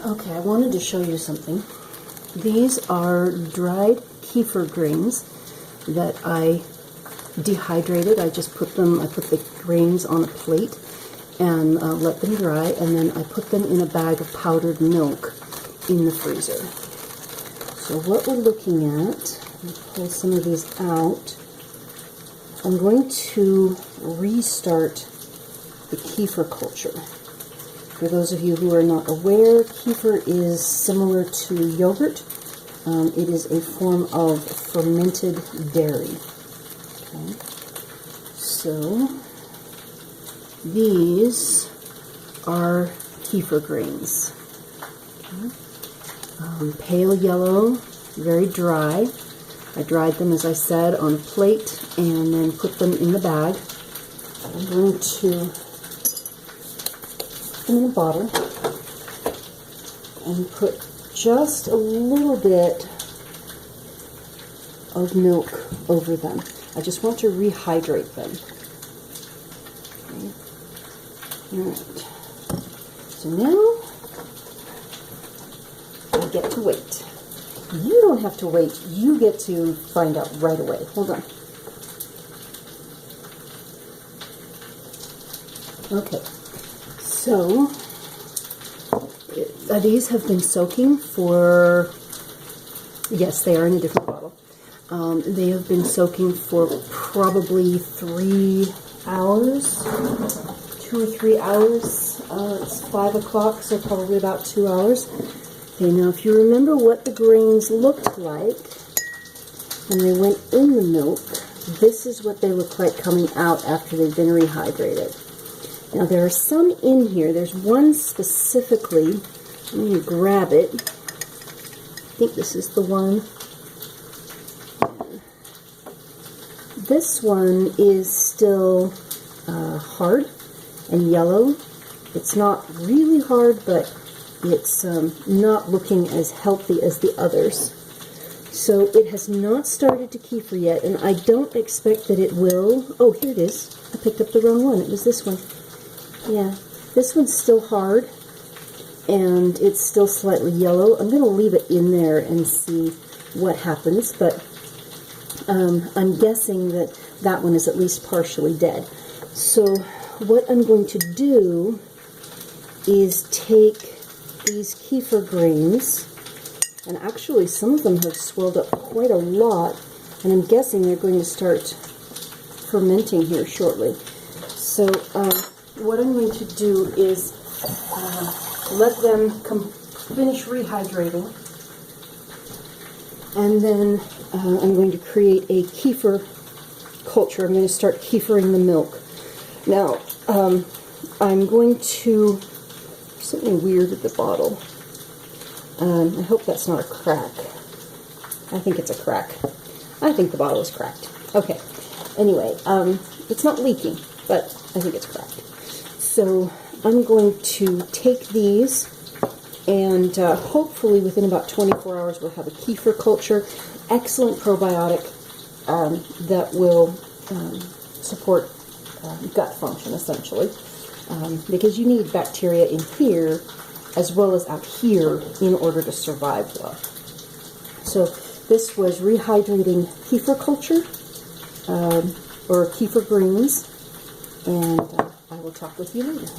Okay, I wanted to show you something. These are dried kefir grains that I dehydrated. I put the grains on a plate and let them dry, and then I put them in a bag of powdered milk in the freezer. So what we're looking at, let me pull some of these out. I'm going to restart the kefir culture. For those of you who are not aware, kefir is similar to yogurt. It is a form of fermented dairy. Okay. So these are kefir grains. Okay. Pale yellow, very dry. I dried them, as I said, on a plate and then put them in the bag. I'm going to put them in a bottle and put just a little bit of milk over them. I just want to rehydrate them. Okay. Alright. So now I get to wait. You don't have to wait. You get to find out right away. Hold on. Okay. So these have been soaking for, yes, they are in a different bottle. They have been soaking for probably 3 hours, 2 or 3 hours. It's 5 o'clock, so probably about 2 hours. Okay, now if you remember what the grains looked like when they went in the milk, this is what they look like coming out after they've been rehydrated. Now there are some in here. There's one specifically. I'm going to grab it. I think this is the one. This one is still hard and yellow. It's not really hard, but it's not looking as healthy as the others. So it has not started to kefir yet, and I don't expect that it will. Oh, here it is. I picked up the wrong one. It was this one. Yeah, this one's still hard, and it's still slightly yellow. I'm going to leave it in there and see what happens, but I'm guessing that that one is at least partially dead. So what I'm going to do is take these kefir grains, and actually some of them have swelled up quite a lot, and I'm guessing they're going to start fermenting here shortly. So what I'm going to do is let them finish rehydrating, and then I'm going to create a kefir culture. I'm going to start kefiring the milk. Now, I'm going to, something weird with the bottle. I hope that's not a crack. I think it's a crack. I think the bottle is cracked. Okay. Anyway, it's not leaking, but I think it's cracked. So I'm going to take these, and hopefully within about 24 hours we'll have a kefir culture. Excellent probiotic that will support gut function, essentially, because you need bacteria in here as well as out here in order to survive well. So this was rehydrating kefir culture, or kefir grains, and I will talk with you later.